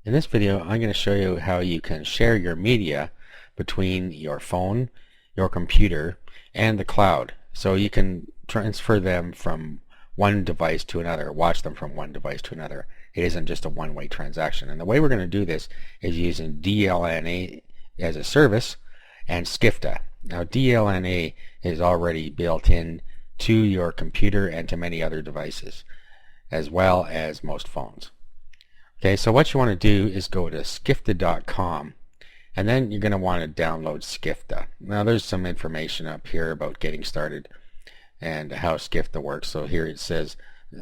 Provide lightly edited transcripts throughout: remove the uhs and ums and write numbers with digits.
In this video, I'm going to show you how you can share your media between your phone, your computer, and the cloud. So you can transfer them from one device to another, watch them from one device to another. It isn't just a one-way transaction. And the way we're going to do this is using DLNA as a service and Skifta. Now DLNA is already built in to your computer and to many other devices, as well as most phones. Okay, so what you want to do is go to skifta.com, and then you're going to want to download Skifta. Now there's some information up here about getting started and how Skifta works. So here it says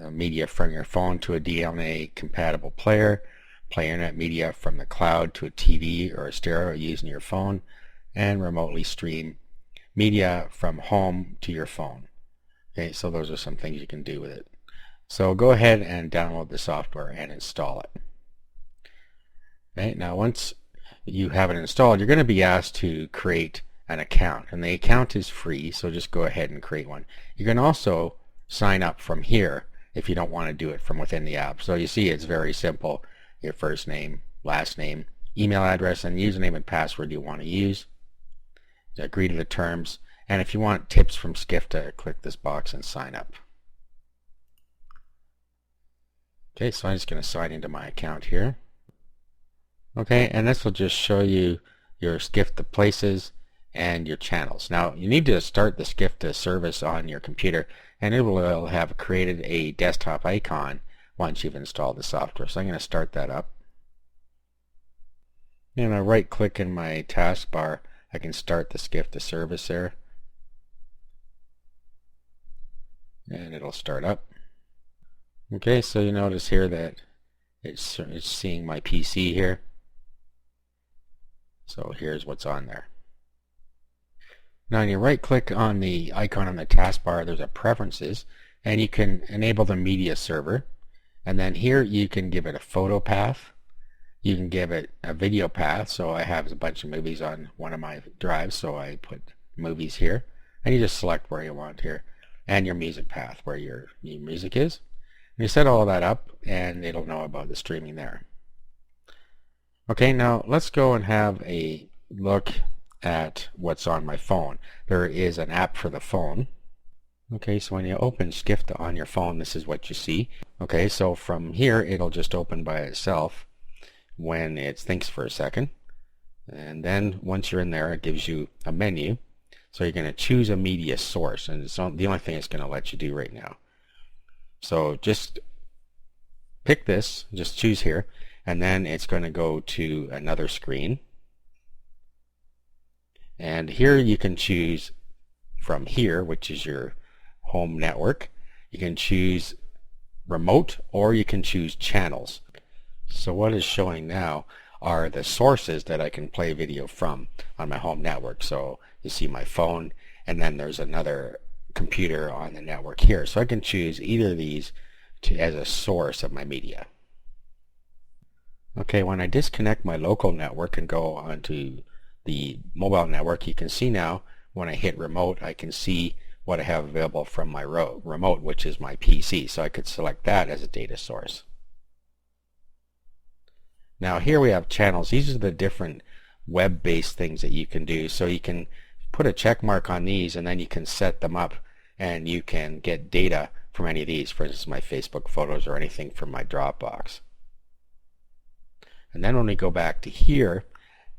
media from your phone to a DLNA compatible player, play internet media from the cloud to a TV or a stereo using your phone, and remotely stream media from home to your phone. Okay, so those are some things you can do with it. So go ahead and download the software and install it. Okay, now once you have it installed, you're going to be asked to create an account, and the account is free, so just go ahead and create one. You can also sign up from here if you don't want to do it from within the app. So you see it's very simple. Your first name, last name, email address, and username and password you want to use. Agree to the terms, and if you want tips from Skifta, click this box and sign up. Okay, so I'm just going to sign into my account here. Okay, and this will just show you your Skifta places and your channels. Now you need to start the Skifta service on your computer, and it will have created a desktop icon once you've installed the software. So I'm going to start that up. And I right click in my taskbar, I can start the Skifta service there. And it'll start up. Okay, so you notice here that it's seeing my PC here. So here's what's on there. Now when you right click on the icon on the taskbar, there's a preferences, and you can enable the media server, and then here you can give it a photo path, you can give it a video path. So I have a bunch of movies on one of my drives, so I put movies here, and you just select where you want here, and your music path where your music is. And you set all that up and it'll know about the streaming there. Okay, now let's go and have a look at what's on my phone. There is an app for the phone. Okay, so when you open Skifta on your phone, this is what you see. Okay, so from here it'll just open by itself when it thinks for a second. And then once you're in there, it gives you a menu. So you're going to choose a media source, and it's the only thing it's going to let you do right now. So just pick this, just choose here, and then it's going to go to another screen. And here you can choose from here, which is your home network. You can choose remote, or you can choose channels. So what is showing now are the sources that I can play video from on my home network. So you see my phone, and then there's another computer on the network here. So I can choose either of these as a source of my media. Okay, when I disconnect my local network and go onto the mobile network, you can see now when I hit remote, I can see what I have available from my remote, which is my PC. So I could select that as a data source. Now here we have channels. These are the different web-based things that you can do. So you can put a check mark on these, and then you can set them up, and you can get data from any of these. For instance, my Facebook photos or anything from my Dropbox. And then when we go back to here,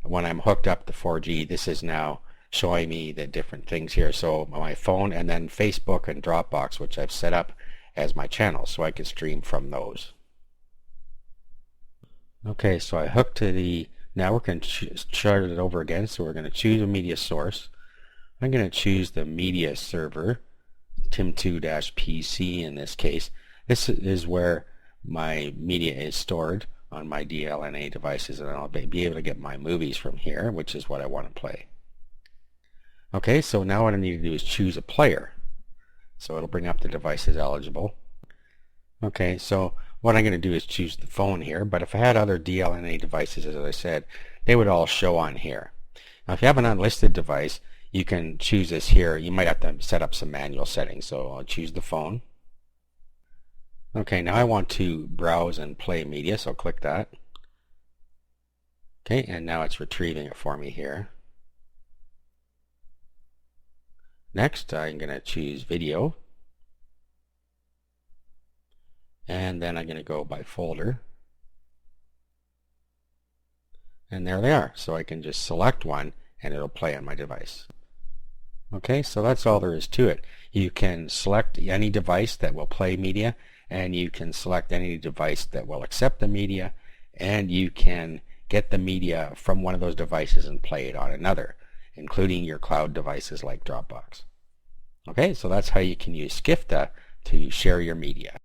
when I'm hooked up to 4G, this is now showing me the different things here. So my phone, and then Facebook and Dropbox, which I've set up as my channels, so I can stream from those. Okay, so I hooked to the network and started it over again. So we're going to choose a media source. I'm going to choose the media server, TIM2-PC in this case. This is where my media is stored on my DLNA devices, and I'll be able to get my movies from here, which is what I want to play. Okay, so now what I need to do is choose a player. So it'll bring up the devices eligible. Okay, so what I'm going to do is choose the phone here, but if I had other DLNA devices, as I said, they would all show on here. Now if you have an unlisted device, you can choose this here. You might have to set up some manual settings, so I'll choose the phone. Okay, now I want to browse and play media, so click that. Okay, and now it's retrieving it for me here. Next, I'm going to choose video. And then I'm going to go by folder. And there they are. So I can just select one and it'll play on my device. Okay, so that's all there is to it. You can select any device that will play media, and you can select any device that will accept the media, and you can get the media from one of those devices and play it on another, including your cloud devices like Dropbox. Okay, so that's how you can use Skifta to share your media.